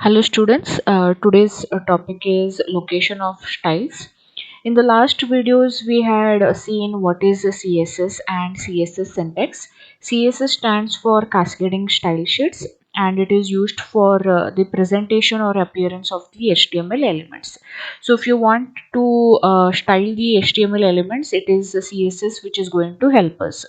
Hello students, today's topic is location of styles. In the last videos we had seen what is a CSS and CSS syntax. CSS stands for cascading style sheets and it is used for the presentation or appearance of the HTML elements. So if you want to style the HTML elements, it is the CSS which is going to help us.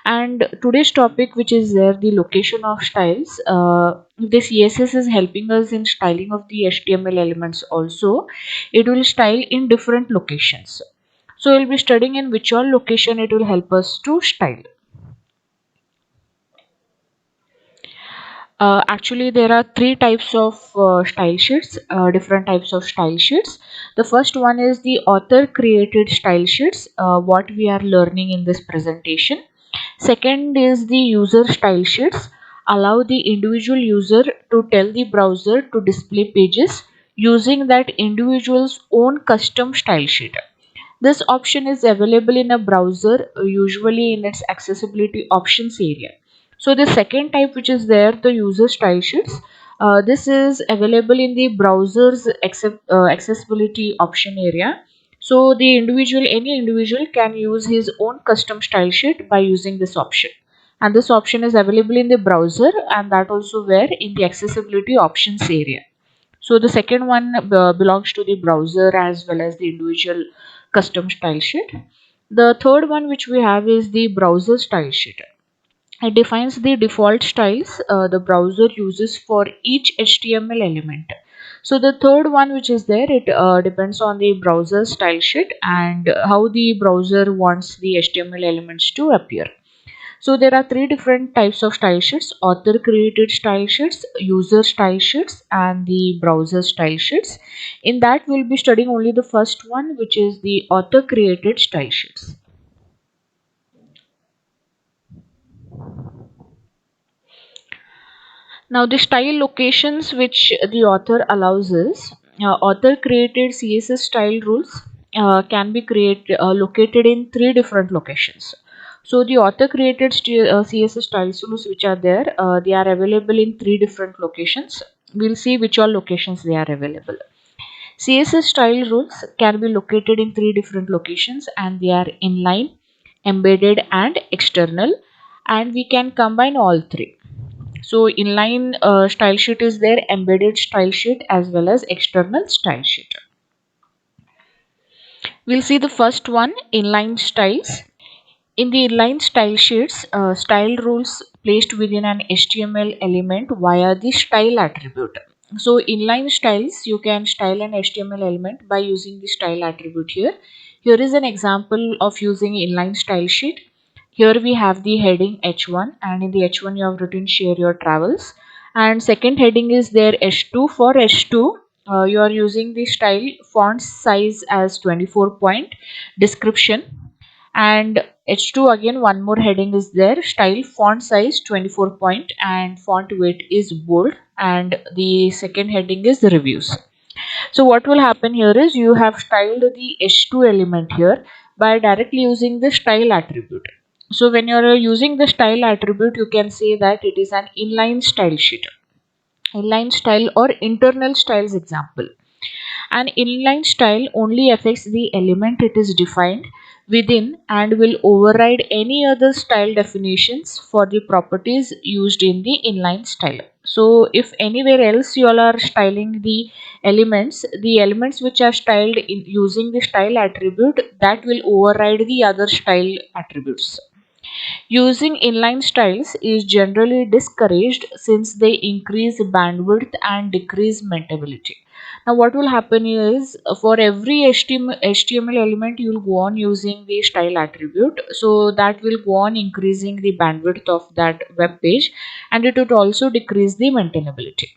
And today's topic, which is there, the location of styles. The CSS is helping us in styling of the HTML elements also. It will style in different locations. So we'll be studying in which all location it will help us to style. Actually, there are three types of style sheets, different types of style sheets. The first one is the author created style sheets, what we are learning in this presentation. Second is the user style sheets, allow the individual user to tell the browser to display pages using that individual's own custom style sheet. This option is available in a browser, usually in its accessibility options area. So the second type which is there, the user style sheets, this is available in the browser's accessibility option area. So the any individual can use his own custom style sheet by using this option. And this option is available in the browser and that also where in the accessibility options area. So the second one belongs to the browser as well as the individual custom style sheet. The third one which we have is the browser style sheet. It defines the default styles the browser uses for each HTML element. So the third one which is there, it depends on the browser style sheet and how the browser wants the HTML elements to appear. So there are three different types of style sheets: author created style sheets, user style sheets, and the browser style sheets. In that we'll be studying only the first one, which is the author created style sheets. Now the style locations which the author allows is author created CSS style rules can be located in three different locations. So the author created CSS style rules which are there, they are available in three different locations. We'll see which all locations they are available. CSS style rules can be located in three different locations and they are inline, embedded and external, and we can combine all three. So inline style sheet is there, embedded style sheet as well as external style sheet. We'll see the first one, inline styles. In the inline style sheets, style rules placed within an HTML element via the style attribute. So inline styles, you can style an HTML element by using the style attribute here. Here is an example of using inline style sheet. Here we have the heading H1 and in the H1 you have written share your travels, and second heading is there H2. For H2 you are using the style font size as 24 point, description, and H2 again one more heading is there, style font size 24 point and font weight is bold, and the second heading is reviews. So what will happen here is you have styled the H2 element here by directly using the style attribute. So when you are using the style attribute, you can say that it is an inline style sheet, inline style or internal styles example. An inline style only affects the element it is defined within and will override any other style definitions for the properties used in the inline style. So if anywhere else you all are styling the elements which are styled in using the style attribute, that will override the other style attributes. Using inline styles is generally discouraged since they increase bandwidth and decrease maintainability. Now what will happen is for every HTML element you will go on using the style attribute, so that will go on increasing the bandwidth of that web page and it would also decrease the maintainability.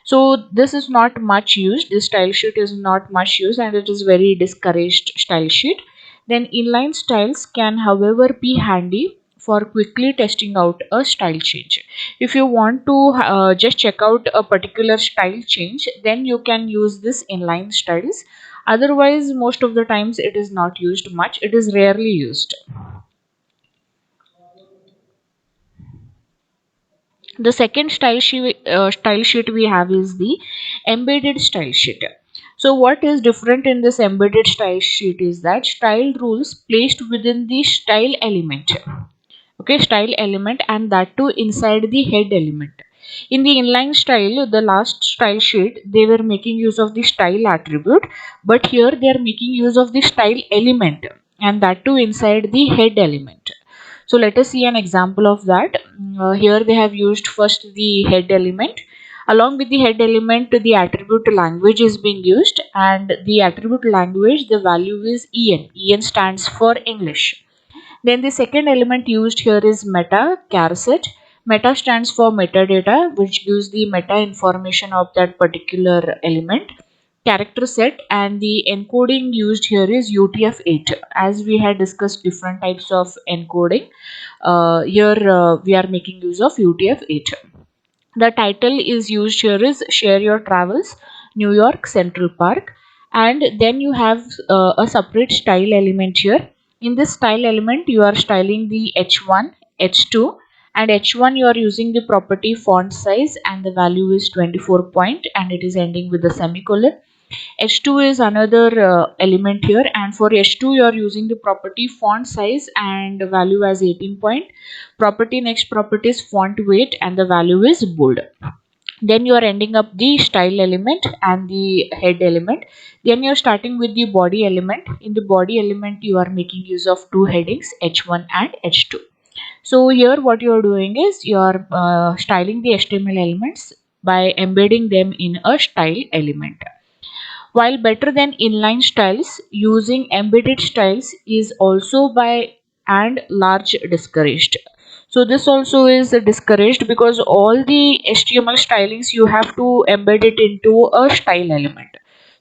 So this is not much used, this style sheet is not much used and it is very discouraged style sheet. Then inline styles can however be handy for quickly testing out a style change. If you want to just check out a particular style change, then you can use this inline styles. Otherwise most of the times it is not used much, it is rarely used. The second style sheet we have is the embedded style sheet. So what is different in this embedded style sheet is that style rules placed within the style element. Okay, style element, and that too inside the head element. In the inline style, the last style sheet, they were making use of the style attribute, but here they are making use of the style element, and that too inside the head element. So let us see an example of that. Here they have used first the head element. Along with the head element, the attribute language is being used, and the attribute language, the value is en. En stands for English. Then the second element used here is meta, char set. Meta stands for metadata, which gives the meta information of that particular element. Character set, and the encoding used here is UTF-8. As we had discussed different types of encoding, here we are making use of UTF-8. The title is used here is Share Your Travels, New York Central Park. And then you have a separate style element here. In this style element, you are styling the H1, H2, and H1 you are using the property font size, and the value is 24 point, and it is ending with a semicolon. H2 is another element here, and for H2 you are using the property font size and value as 18 point. Property, next property is font weight, and the value is bold. Then you are ending up the style element and the head element. Then you are starting with the body element. In the body element you are making use of two headings, H1 and H2. So here what you are doing is you are styling the HTML elements by embedding them in a style element. While better than inline styles, using embedded styles is also by and large discouraged. So this also is discouraged because all the HTML stylings you have to embed it into a style element.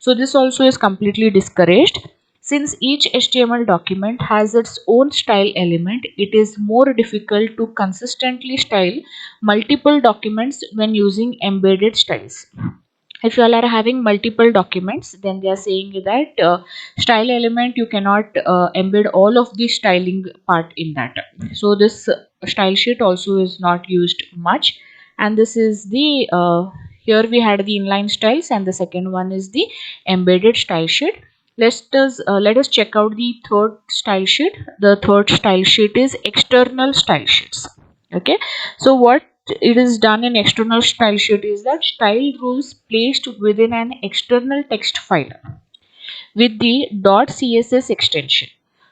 So this also is completely discouraged. Since each HTML document has its own style element, it is more difficult to consistently style multiple documents when using embedded styles. If you all are having multiple documents, then they are saying that style element you cannot embed all of the styling part in that. So this style sheet also is not used much, and this is the here we had the inline styles, and the second one is the embedded style sheet. Let us check out the third style sheet. The third style sheet is external style sheets. Okay, so what it is done in external style sheet is that style rules placed within an external text file with the .css extension.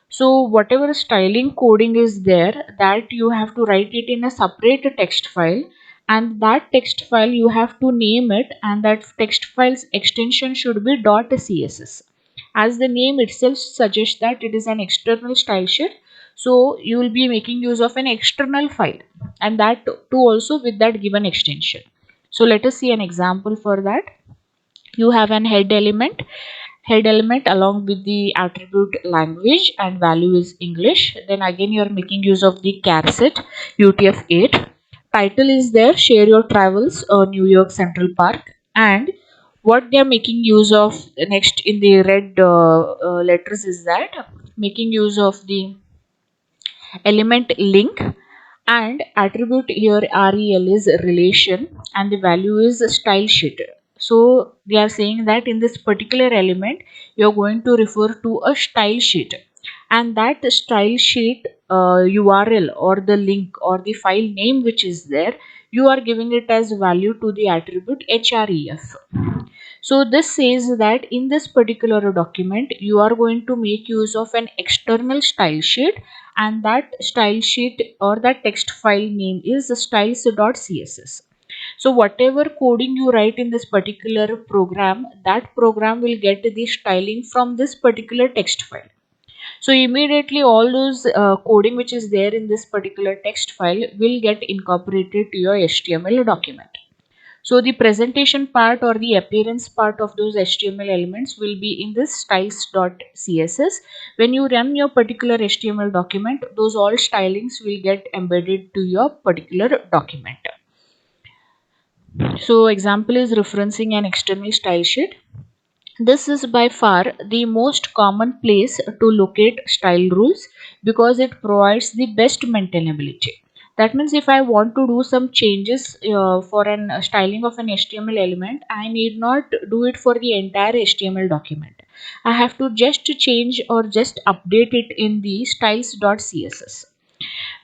So whatever styling coding is there, that you have to write it in a separate text file, and that text file you have to name it, and that text file's extension should be .css. As the name itself suggests that it is an external style sheet, so you will be making use of an external file, and that too also with that given extension. So let us see an example for that. You have an head element along with the attribute language, and value is English. Then again you are making use of the char set UTF-8. Title is there, Share Your Travels, New York Central Park. And what they are making use of next in the red letters is that making use of the element link, and attribute here rel is relation, and the value is style sheet. So they are saying that in this particular element you are going to refer to a style sheet, and that style sheet url or the link or the file name which is there, you are giving it as value to the attribute href. So this says that in this particular document you are going to make use of an external style sheet, and that style sheet or that text file name is styles.css. So whatever coding you write in this particular program, that program will get the styling from this particular text file. So immediately all those coding which is there in this particular text file will get incorporated to your HTML document. So the presentation part or the appearance part of those HTML elements will be in this styles.css. When you run your particular HTML document, those all stylings will get embedded to your particular document. So example is referencing an external style sheet. This is by far the most common place to locate style rules because it provides the best maintainability. That means if I want to do some changes for an styling of an HTML element, I need not do it for the entire HTML document. I have to just change or just update it in the styles.css.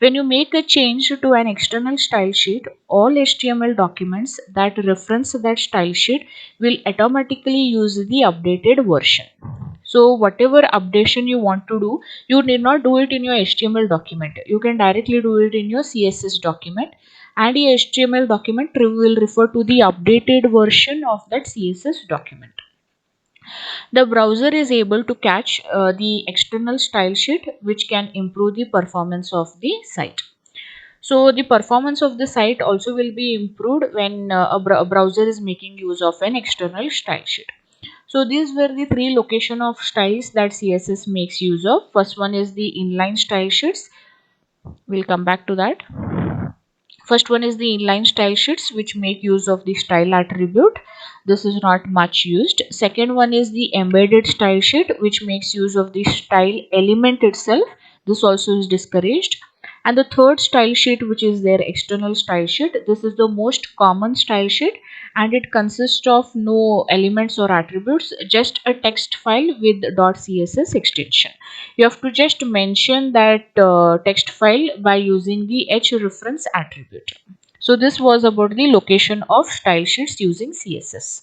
When you make a change to an external style sheet, all HTML documents that reference that style sheet will automatically use the updated version. So whatever updation you want to do, you need not do it in your HTML document. You can directly do it in your CSS document, and the HTML document will refer to the updated version of that CSS document. The browser is able to catch the external style sheet, which can improve the performance of the site. So the performance of the site also will be improved when a browser is making use of an external style sheet. So these were the three location of styles that CSS makes use of. First one is the inline style sheets. We'll come back to that. First one is the inline style sheets, which make use of the style attribute. This is not much used. Second one is the embedded style sheet, which makes use of the style element itself. This also is discouraged. And the third style sheet, which is their external style sheet, this is the most common style sheet, and it consists of no elements or attributes, just a text file with .css extension. You have to just mention that text file by using the href attribute. So this was about the location of style sheets using CSS.